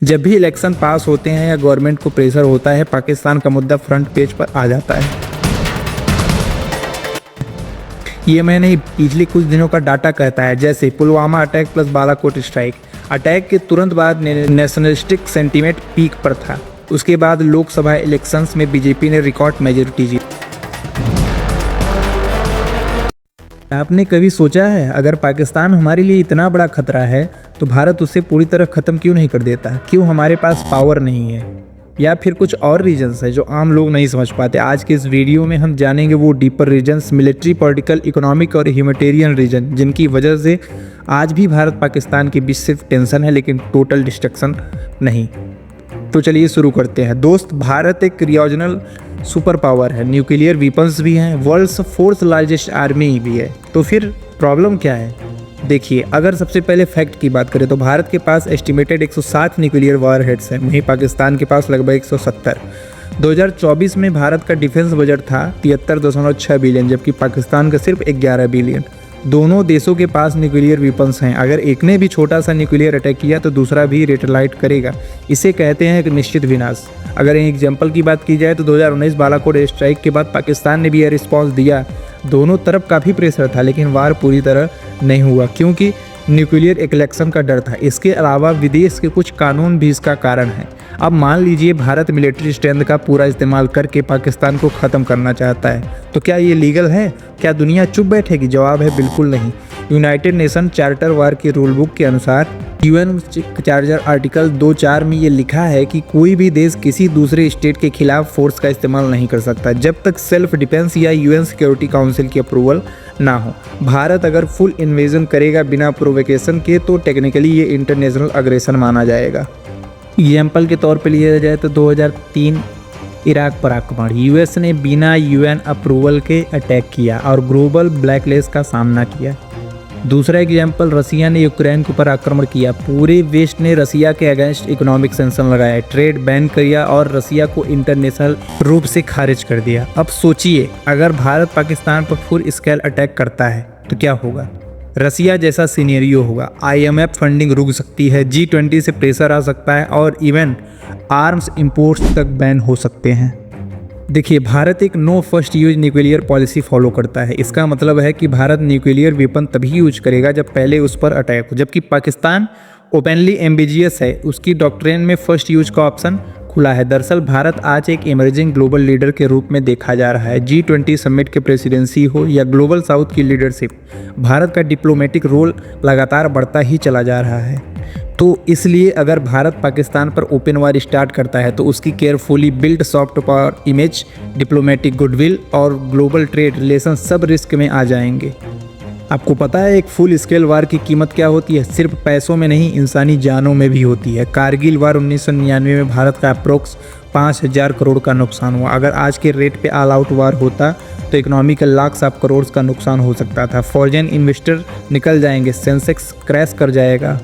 जब भी इलेक्शन पास होते हैं या गवर्नमेंट को प्रेशर होता है, पाकिस्तान का मुद्दा फ्रंट पेज पर आ जाता है। ये मैंने पिछले कुछ दिनों का डाटा कहता है, जैसे Pulwama attack plus Balakot strike. Attack के तुरंत बाद नेशनलिस्टिक सेंटीमेंट पीक पर था। उसके बाद लोकसभा इलेक्शंस में बीजेपी ने रिकॉर्ड मेजॉरिटी जीती। आपने कभी सोचा है, अगर पाकिस्तान हमारे लिए इतना बड़ा खतरा है तो भारत उसे पूरी तरह ख़त्म क्यों नहीं कर देता? क्यों हमारे पास पावर नहीं है? या फिर कुछ और रीजंस है जो आम लोग नहीं समझ पाते? आज के इस वीडियो में हम जानेंगे वो deeper reasons, military, political, economic और ह्यूमैनिटेरियन रीजन, जिनकी वजह से आज भी भारत पाकिस्तान के बीच सिर्फ टेंशन है लेकिन टोटल डिस्ट्रक्शन नहीं। तो चलिए शुरू करते हैं। दोस्त, भारत एक रीजनल सुपर पावर है, न्यूक्लियर वीपन्स भी हैं, वर्ल्ड्स फोर्थ लार्जेस्ट आर्मी भी है। तो फिर प्रॉब्लम क्या है? देखिए, अगर सबसे पहले फैक्ट की बात करें तो भारत के पास एस्टिमेटेड 107 न्यूक्लियर वॉरहेड्स हैं, वहीं पाकिस्तान के पास लगभग 170। 2024 में भारत का डिफेंस बजट था 73.6 बिलियन, जबकि पाकिस्तान का सिर्फ 11 बिलियन। दोनों देशों के पास न्यूक्लियर वेपन्स हैं। अगर एक ने भी छोटा सा न्यूक्लियर अटैक किया तो दूसरा भी रिटेलाइट करेगा। इसे कहते हैं एक निश्चित विनाश। अगर एक एग्जांपल की बात की जाए तो 2019 बालाकोट स्ट्राइक के बाद पाकिस्तान ने भी एयर रिस्पॉन्स दिया। दोनों तरफ काफ़ी प्रेशर था लेकिन वार पूरी तरह नहीं हुआ क्योंकि न्यूक्लियर इक्लेक्शन का डर था। इसके अलावा विदेश के कुछ कानून भी इसका कारण है। अब मान लीजिए भारत मिलिट्री स्ट्रेंथ का पूरा इस्तेमाल करके पाकिस्तान को ख़त्म करना चाहता है, तो क्या ये लीगल है? क्या दुनिया चुप बैठेगी? जवाब है बिल्कुल नहीं। यूनाइटेड नेशन चार्टर वार की रूल बुक के अनुसार यूएन चार्टर आर्टिकल 2.4 में ये लिखा है कि कोई भी देश किसी दूसरे स्टेट के खिलाफ फोर्स का इस्तेमाल नहीं कर सकता जब तक सेल्फ डिफेंस या यूएन सिक्योरिटी काउंसिल की अप्रूवल ना हो। भारत अगर फुल इन्वेजन करेगा बिना प्रोवोकेशन के तो टेक्निकली ये इंटरनेशनल अग्रेशन माना जाएगा। एग्जाम्पल के तौर पर लिया जाए तो 2003 इराक पर आक्रमण, यूएस ने बिना यूएन अप्रूवल के अटैक किया और ग्लोबल ब्लैकलिस्ट का सामना किया। दूसरा एग्जाम्पल, रसिया ने यूक्रेन के ऊपर आक्रमण किया। पूरे वेस्ट ने रसिया के अगेंस्ट इकोनॉमिक सैंक्शन लगाए, ट्रेड बैन किया और रसिया को इंटरनेशनल रूप से खारिज कर दिया। अब सोचिए, अगर भारत पाकिस्तान पर फुल स्केल अटैक करता है तो क्या होगा? रसिया जैसा सिनेरियो होगा। IMF फंडिंग रुक सकती है, G20 से प्रेशर आ सकता है और इवन आर्म्स इंपोर्ट्स तक बैन हो सकते हैं। देखिए, भारत एक no first use nuclear policy follow करता है। इसका मतलब है कि भारत न्यूक्लियर वेपन तभी यूज करेगा जब पहले उस पर अटैक हो, जबकि पाकिस्तान ओपनली एम्बिजियस है। उसकी डॉक्ट्रिन में फर्स्ट यूज का ऑप्शन खुला है। दरअसल भारत आज एक इमर्जिंग ग्लोबल लीडर के रूप में देखा जा रहा है। G20 समिट के प्रेसिडेंसी हो या ग्लोबल साउथ की लीडरशिप, भारत का डिप्लोमेटिक रोल लगातार बढ़ता ही चला जा रहा है। तो इसलिए अगर भारत पाकिस्तान पर ओपन वार स्टार्ट करता है तो उसकी carefully build soft power image, diplomatic goodwill और ग्लोबल ट्रेड रिलेशन सब रिस्क में आ जाएंगे। आपको पता है एक फुल स्केल वार की कीमत क्या होती है? सिर्फ पैसों में नहीं, इंसानी जानों में भी होती है। कारगिल वार 1999 में भारत का अप्रोक्स 5,000 करोड़ का नुकसान हुआ। अगर आज के रेट पे ऑल आउट वार होता तो इकोनॉमिकल लाख ऑफ करोड़ का नुकसान हो सकता था। फॉरेन इन्वेस्टर निकल जाएंगे, सेंसेक्स क्रैश कर जाएगा,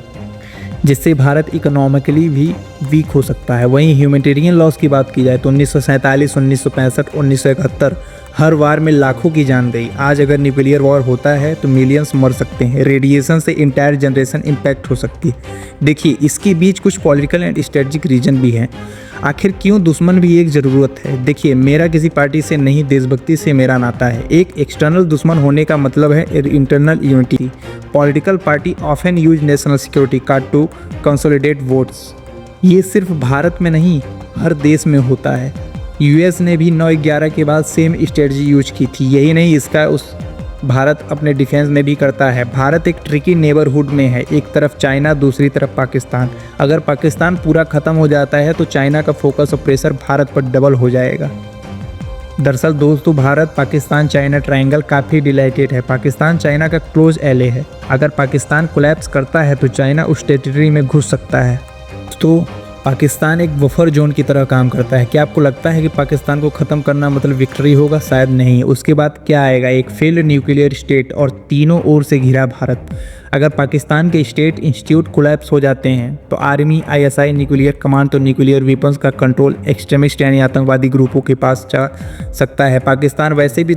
जिससे भारत इकोनॉमिकली भी वीक हो सकता है। वहीं ह्यूमैनिटेरियन लॉस की बात की जाए तो 1947, 1965, 1971 हर वार में लाखों की जान गई। आज अगर न्यूक्लियर वॉर होता है तो मिलियंस मर सकते हैं। रेडिएशन से इंटायर जनरेशन इम्पैक्ट हो सकती है। देखिए, इसके बीच कुछ पॉलिटिकल एंड स्ट्रेटजिक रीजन भी हैं। आखिर क्यों दुश्मन भी एक ज़रूरत है? देखिए, मेरा किसी पार्टी से नहीं, देशभक्ति से मेरा नाता है। एक एक्सटर्नल दुश्मन होने का मतलब है internal unity. Political party often use national security card to consolidate votes. ये सिर्फ भारत में नहीं, हर देश में होता है। यूएस ने भी 9/11 के बाद सेम स्ट्रेटजी यूज की थी। यही नहीं, इसका उस भारत अपने डिफेंस में भी करता है। भारत एक ट्रिकी नेबरहुड में है, एक तरफ चाइना, दूसरी तरफ पाकिस्तान। अगर पाकिस्तान पूरा ख़त्म हो जाता है तो चाइना का फोकस और प्रेशर भारत पर डबल हो जाएगा। दरअसल दोस्तों, भारत पाकिस्तान चाइना ट्रायंगल काफ़ी डिलाइटेड है। पाकिस्तान चाइना का क्लोज एले है। अगर पाकिस्तान कोलैप्स करता है तो चाइना उस टेरिटरी में घुस सकता है। तो पाकिस्तान एक बफर जोन की तरह काम करता है। क्या आपको लगता है कि पाकिस्तान को ख़त्म करना मतलब विक्ट्री होगा? शायद नहीं। उसके बाद क्या आएगा? एक फेल्ड न्यूक्लियर स्टेट और तीनों ओर से घिरा भारत। अगर पाकिस्तान के स्टेट इंस्टीट्यूट कोलैप्स हो जाते हैं तो आर्मी, ISI, न्यूक्लियर कमांड तो न्यूक्लियर वेपन्स का कंट्रोल एक्सट्रीमिस्ट यानी आतंकवादी ग्रुपों के पास जा सकता है। पाकिस्तान वैसे भी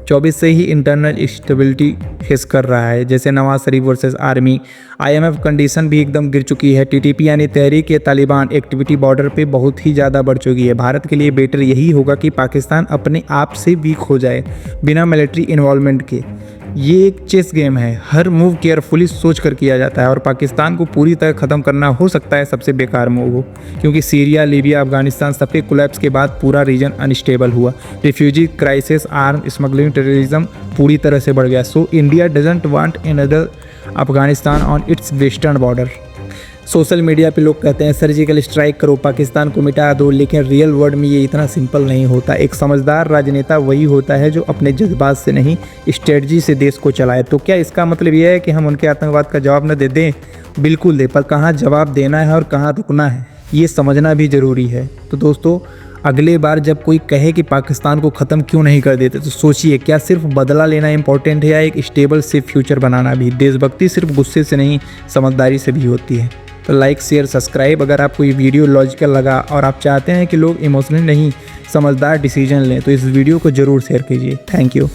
24 से ही इंटरनल स्टेबिलिटी फेस कर रहा है, जैसे Nawaz Sharif versus army. IMF condition भी एकदम गिर चुकी है। TTP यानी तहरीक ए तालिबान एक्टिविटी बॉर्डर पे बहुत ही ज़्यादा बढ़ चुकी है। भारत के लिए बेटर यही होगा कि पाकिस्तान अपने आप से वीक हो जाए बिना मिलिट्री इन्वॉल्वमेंट के। ये एक चेस गेम है, हर मूव केयरफुली सोच कर किया जाता है और पाकिस्तान को पूरी तरह ख़त्म करना हो सकता है सबसे बेकार मूव हो, क्योंकि सीरिया, लीबिया, अफगानिस्तान सबके कोलैप्स के बाद पूरा रीजन अनस्टेबल हुआ। Refugee crisis, arm smuggling, terrorism पूरी तरह से बढ़ गया। So India doesn't want another Afghanistan on it's western border. Social media पे लोग कहते हैं सर्जिकल स्ट्राइक करो, पाकिस्तान को मिटा दो, लेकिन रियल वर्ल्ड में ये इतना सिंपल नहीं होता। एक समझदार राजनेता वही होता है जो अपने जज्बात से नहीं, स्ट्रेटजी से देश को चलाए। तो क्या इसका मतलब ये है कि हम उनके आतंकवाद का जवाब न दे दें? बिल्कुल दे, पर कहाँ जवाब देना है और कहाँ रुकना है ये समझना भी ज़रूरी है। तो दोस्तों, अगले बार जब कोई कहे कि पाकिस्तान को ख़त्म क्यों नहीं कर देते, तो सोचिए क्या सिर्फ बदला लेना इंपॉर्टेंट है या एक स्टेबल सेफ फ्यूचर बनाना भी। देशभक्ति सिर्फ गुस्से से नहीं, समझदारी से भी होती है। तो लाइक, शेयर, सब्सक्राइब अगर आपको ये वीडियो लॉजिकल लगा और आप चाहते हैं कि लोग इमोशनल नहीं समझदार डिसीजन लें, तो इस वीडियो को ज़रूर शेयर कीजिए। Thank you.